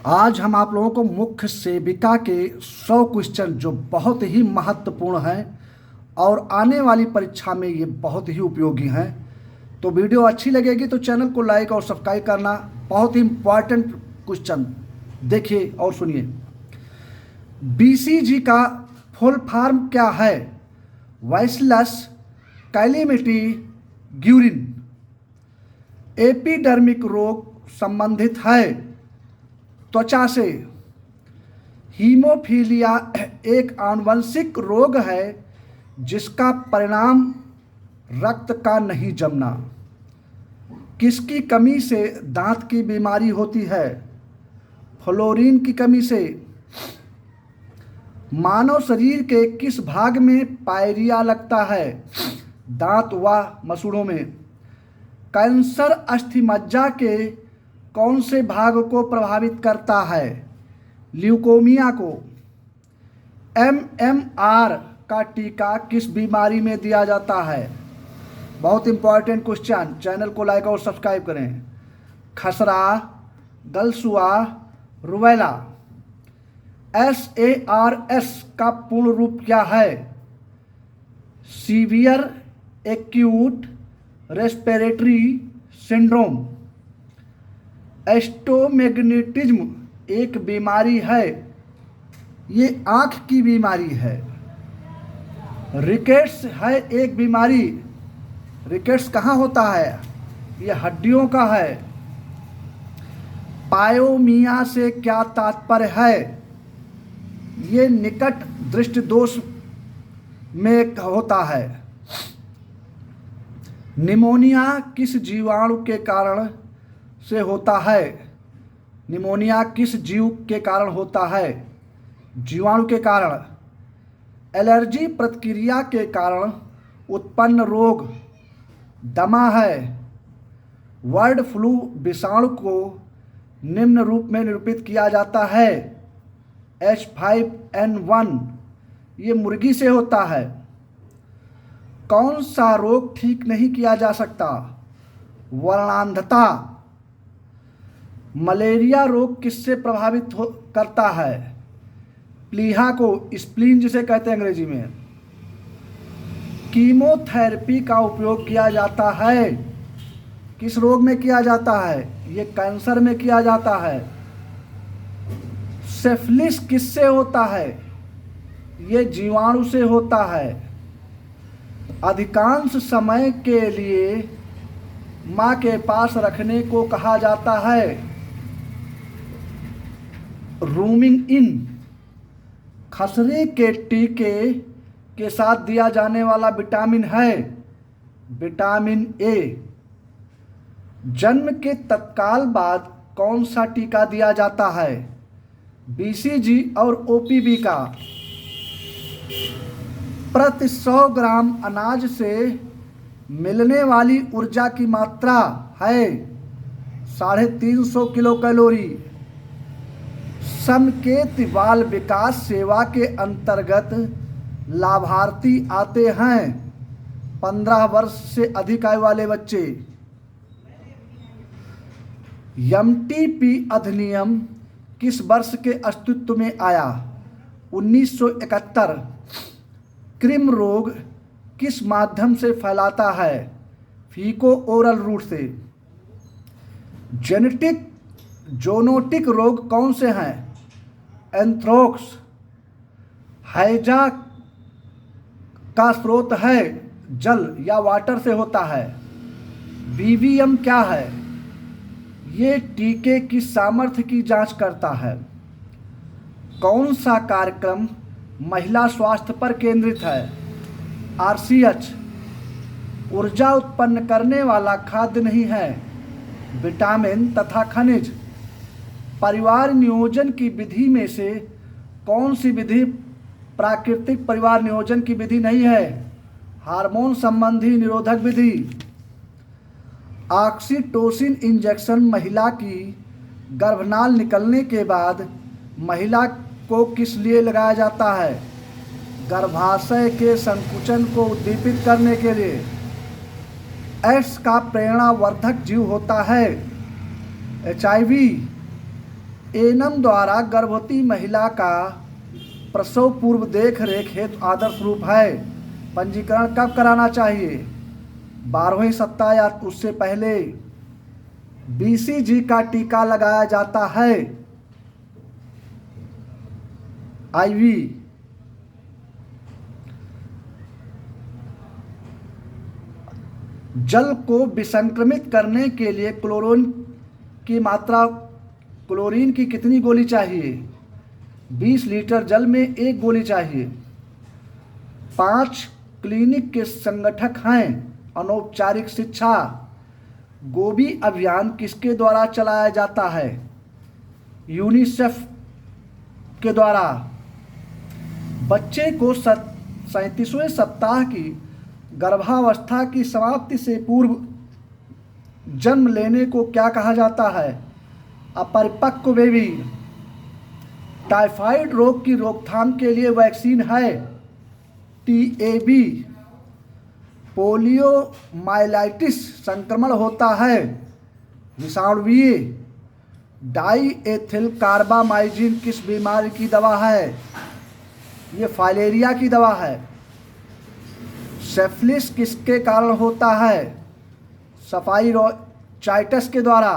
आज हम आप लोगों को मुख्य सेविका के 100 क्वेश्चन जो बहुत ही महत्वपूर्ण हैं और आने वाली परीक्षा में ये बहुत ही उपयोगी हैं। तो वीडियो अच्छी लगेगी तो चैनल को लाइक और सब्सक्राइब करना। बहुत ही इम्पॉर्टेंट क्वेश्चन देखिए और सुनिए। बीसीजी का फुल फॉर्म क्या है? वाइसलस कैलिमिटी ग्यूरिन। एपिडर्मिक रोग संबंधित है त्वचा से। हीमोफीलिया एक आनुवंशिक रोग है जिसका परिणाम रक्त का नहीं जमना। किसकी कमी से दांत की बीमारी होती है? फ्लोरीन की कमी से। मानव शरीर के किस भाग में पायरिया लगता है? दांत व मसूड़ों में। कैंसर अस्थिमज्जा के कौन से भाग को प्रभावित करता है? ल्यूकोमिया को। एमएमआर का टीका किस बीमारी में दिया जाता है? बहुत इंपॉर्टेंट क्वेश्चन, चैनल को लाइक और सब्सक्राइब करें। खसरा, गलसुआ, रुबेला। SARS का पूर्ण रूप क्या है? Severe acute respiratory syndrome. एस्टोमेग्नेटिज्म एक बीमारी है, ये आँख की बीमारी है। रिकेट्स है एक बीमारी। रिकेट्स कहाँ होता है? ये हड्डियों का है। पायोमिया से क्या तात्पर्य है? ये निकट दृष्टि दोष में होता है। निमोनिया किस जीवाणु के कारण से होता है? निमोनिया किस जीव के कारण होता है? जीवाणु के कारण। एलर्जी प्रतिक्रिया के कारण उत्पन्न रोग दमा है। बर्ड फ्लू विषाणु को निम्न रूप में निरूपित किया जाता है। H5N1 ये मुर्गी से होता है। कौन सा रोग ठीक नहीं किया जा सकता? वर्णांधता। मलेरिया रोग किससे प्रभावित करता है? प्लीहा को, स्प्लीन जिसे कहते हैं अंग्रेजी में। कीमोथेरेपी का उपयोग किया जाता है किस रोग में किया जाता है? ये कैंसर में किया जाता है। सिफिलिस किससे होता है? ये जीवाणु से होता है। अधिकांश समय के लिए माँ के पास रखने को कहा जाता है रूमिंग इन। खसरे के टीके के साथ दिया जाने वाला विटामिन है विटामिन ए। जन्म के तत्काल बाद कौन सा टीका दिया जाता है? बीसीजी और ओपीवी का। प्रति 100 ग्राम अनाज से मिलने वाली ऊर्जा की मात्रा है 350 किलो कैलोरी। संकेत बाल विकास सेवा के अंतर्गत लाभार्थी आते हैं 15 वर्ष से अधिक आयु वाले बच्चे। एमटीपी अधिनियम किस वर्ष के अस्तित्व में आया? 1971। कृमि रोग किस माध्यम से फैलाता है? फीको ओरल रूट से। जोनोटिक रोग कौन से हैं? एंथ्रेक्स। हैजा का स्रोत है जल या वाटर से होता है। बीवीएम क्या है? ये टीके की सामर्थ्य की जांच करता है। कौन सा कार्यक्रम महिला स्वास्थ्य पर केंद्रित है? RCH। ऊर्जा उत्पन्न करने वाला खाद्य नहीं है विटामिन तथा खनिज। परिवार नियोजन की विधि में से कौन सी विधि प्राकृतिक परिवार नियोजन की विधि नहीं है? हार्मोन संबंधी निरोधक विधि। ऑक्सीटोसिन इंजेक्शन महिला की गर्भनाल निकलने के बाद महिला को किस लिए लगाया जाता है? गर्भाशय के संकुचन को उद्दीपित करने के लिए। एड्स का प्रेरणावर्धक जीव होता है HIV। एनम द्वारा गर्भवती महिला का प्रसव पूर्व देख रेख हेतु आदर्श रूप है। पंजीकरण कब कराना चाहिए? 12वें सप्ताह या उससे पहले। BCG का टीका लगाया जाता है IV। जल को विसंक्रमित करने के लिए क्लोरीन की कितनी गोली चाहिए? 20 लीटर जल में 1 गोली चाहिए। 5 क्लिनिक के संगठक हैं। अनौपचारिक शिक्षा गोभी अभियान किसके द्वारा चलाया जाता है? यूनिसेफ के द्वारा। बच्चे को 37वें सप्ताह की गर्भावस्था की समाप्ति से पूर्व जन्म लेने को क्या कहा जाता है? अपरिपक्व बेबी। टाइफाइड रोग की रोकथाम के लिए वैक्सीन है TAB। पोलियोमाइलाइटिस संक्रमण होता है विषाणुवीय। डाईएथिल कार्बामाइजिन किस बीमारी की दवा है? ये फाइलेरिया की दवा है। सेफलिस किसके कारण होता है? सफाइरोचाइटिस के द्वारा।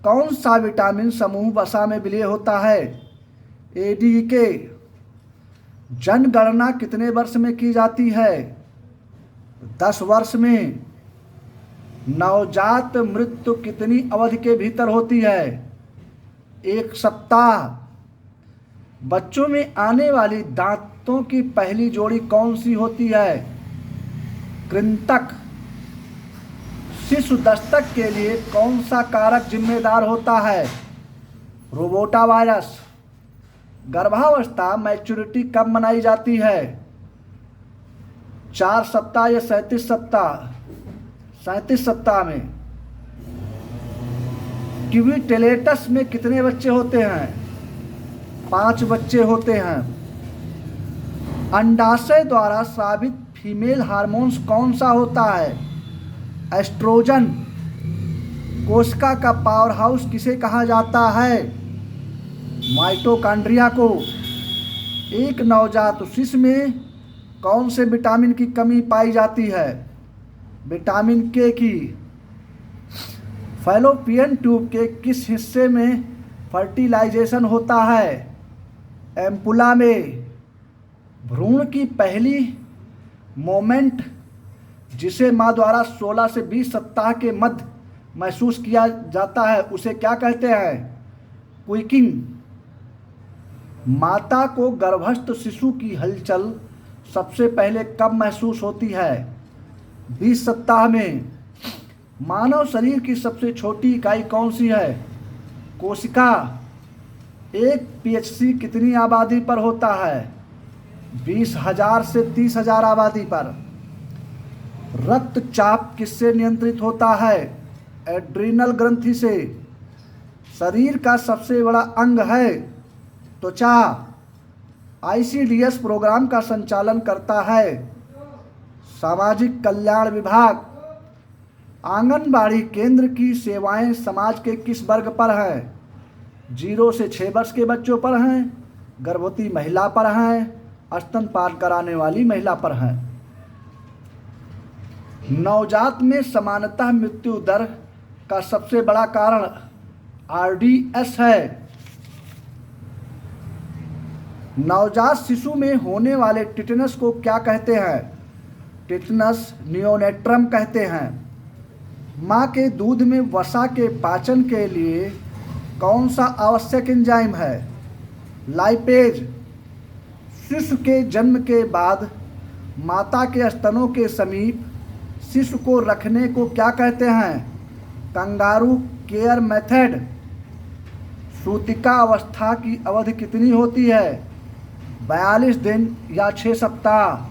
कौन सा विटामिन समूह वसा में विलय होता है? ADK। जनगणना कितने वर्ष में की जाती है? 10 वर्ष में। नवजात मृत्यु कितनी अवधि के भीतर होती है? 1 सप्ताह। बच्चों में आने वाली दांतों की पहली जोड़ी कौन सी होती है? कृंतक। शिशु दस्तक के लिए कौन सा कारक जिम्मेदार होता है? रोबोटा वायरस। गर्भावस्था मैच्योरिटी कब मनाई जाती है? 4 सप्ताह या 37 सप्ताह? 37 सप्ताह में। क्यूबिटेलेटस में कितने बच्चे होते हैं? 5 बच्चे होते हैं। अंडाशय द्वारा स्रावित फीमेल हार्मोन्स कौन सा होता है? एस्ट्रोजन। कोशिका का पावर हाउस किसे कहा जाता है? माइटोकॉन्ड्रिया को। एक नवजात शिशु में कौन से विटामिन की कमी पाई जाती है? विटामिन K की। फैलोपियन ट्यूब के किस हिस्से में फर्टिलाइजेशन होता है? एम्पुला में। भ्रूण की पहली मोमेंट जिसे माँ द्वारा 16 से 20 सप्ताह के मध्य महसूस किया जाता है उसे क्या कहते हैं? क्विकिंग। माता को गर्भस्थ शिशु की हलचल सबसे पहले कब महसूस होती है? 20 सप्ताह में। मानव शरीर की सबसे छोटी इकाई कौन सी है? कोशिका। एक PHC कितनी आबादी पर होता है? 20,000 से 30,000 आबादी पर। रक्तचाप किससे नियंत्रित होता है? एड्रीनल ग्रंथि से। शरीर का सबसे बड़ा अंग है त्वचा। ICDS प्रोग्राम का संचालन करता है सामाजिक कल्याण विभाग। आंगनबाड़ी केंद्र की सेवाएं समाज के किस वर्ग पर हैं? 0 से 6 वर्ष के बच्चों पर हैं, गर्भवती महिला पर हैं, स्तनपान कराने वाली महिला पर हैं। नवजात में सामान्यतः मृत्यु दर का सबसे बड़ा कारण RDS है। नवजात शिशु में होने वाले टिटनस को क्या कहते हैं? टिटनस नियोनेट्रम कहते हैं। माँ के दूध में वसा के पाचन के लिए कौन सा आवश्यक एंजाइम है? लाइपेज। शिशु के जन्म के बाद माता के स्तनों के समीप शिशु को रखने को क्या कहते हैं? Kangaroo care method. सूतिका अवस्था की अवधि कितनी होती है? 42 दिन या 6 सप्ताह।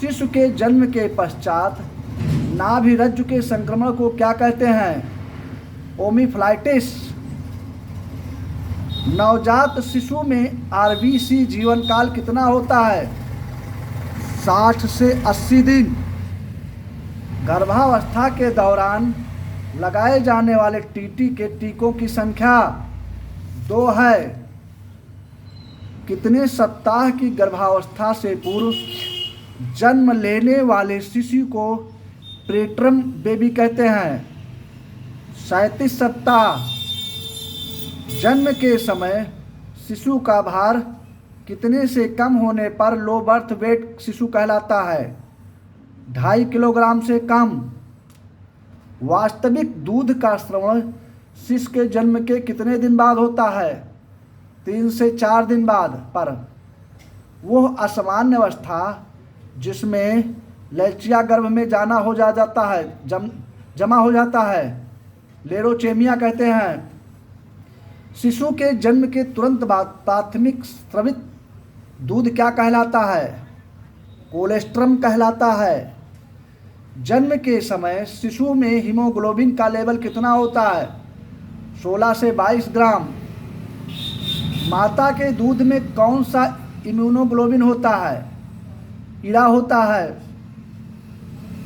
शिशु के जन्म के पश्चात नाभिरज्जु के संक्रमण को क्या कहते हैं? ओमिफ्लाइटिस। नवजात शिशु में RBC जीवन काल कितना होता है? 60 से 80 दिन। गर्भावस्था के दौरान लगाए जाने वाले TT के टीकों की संख्या 2 है कितने सप्ताह की गर्भावस्था से पूर्व जन्म लेने वाले शिशु को प्रीटर्म बेबी कहते हैं। 37 सप्ताह। जन्म के समय शिशु का भार कितने से कम होने पर लो बर्थ वेट शिशु कहलाता है? 2.5 किलोग्राम से कम। वास्तविक दूध का स्रवण शिशु के जन्म के कितने दिन बाद होता है? 3 से 4 दिन बाद। पर वह असामान्य अवस्था जिसमें लैचिया गर्भ में जाना हो जाता है, जमा हो जाता है, लेरोचेमिया कहते हैं। शिशु के जन्म के तुरंत बाद प्राथमिक स्रवित दूध क्या कहलाता है? कोलेस्ट्रम कहलाता है। जन्म के समय शिशु में हीमोग्लोबिन का लेवल कितना होता है? 16 से 22 ग्राम। माता के दूध में कौन सा इम्यूनोग्लोबिन होता है? ईरा होता है।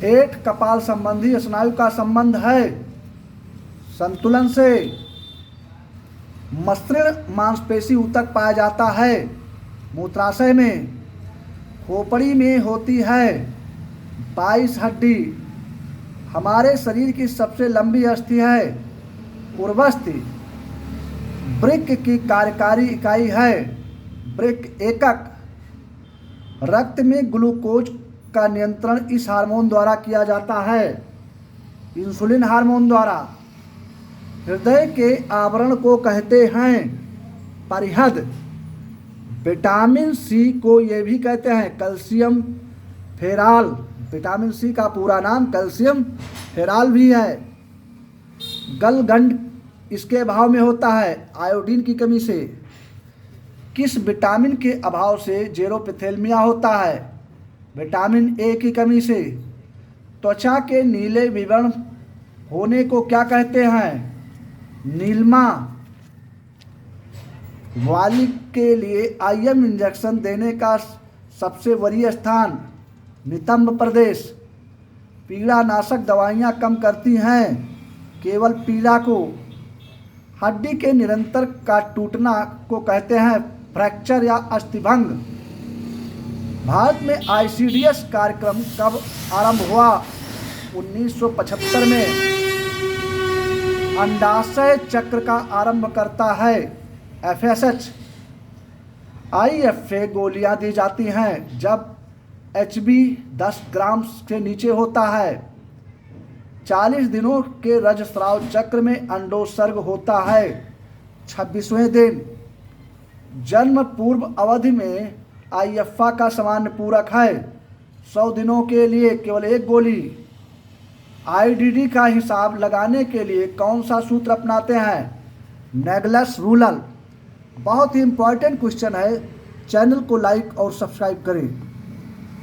8 कपाल संबंधी स्नायु का संबंध है संतुलन से। मसृण मांसपेशी ऊतक पाया जाता है मूत्राशय में। खोपड़ी में होती है 22 हड्डी। हमारे शरीर की सबसे लंबी अस्थि है पूर्वस्थि। वृक्क की कार्यकारी इकाई है वृक्क एकक। रक्त में ग्लूकोज का नियंत्रण इस हार्मोन द्वारा किया जाता है, इंसुलिन हार्मोन द्वारा। हृदय के आवरण को कहते हैं परिहद। विटामिन सी को ये भी कहते हैं कैल्शियम फेराल। विटामिन सी का पूरा नाम कैल्शियम फेराल भी है। गलगंड इसके अभाव में होता है आयोडीन की कमी से। किस विटामिन के अभाव से जेरोपिथेलमिया होता है? विटामिन ए की कमी से। त्वचा के नीले विवरण होने को क्या कहते हैं? नीलमा। वालिक के लिए आईएम इंजेक्शन देने का सबसे वरीय स्थान नितंब प्रदेश। पीड़ानाशक दवाइयाँ कम करती हैं केवल पीड़ा को। हड्डी के निरंतर का टूटना को कहते हैं फ्रैक्चर या अस्थिभंग। भारत में आईसीडीएस कार्यक्रम कब आरंभ हुआ? 1975 में। अंडाशय चक्र का आरंभ करता है FSH। IFA गोलियां दी जाती हैं जब HB 10 ग्राम से नीचे होता है। 40 दिनों के रजस्राव चक्र में अंडोत्सर्ग होता है 26वें दिन। जन्म पूर्व अवधि में IFA का सामान्य पूरक है 100 दिनों के लिए केवल 1 गोली। IDD का हिसाब लगाने के लिए कौन सा सूत्र अपनाते हैं? नेगलस रूल। बहुत ही इंपॉर्टेंट क्वेश्चन है। चैनल को लाइक और सब्सक्राइब करें।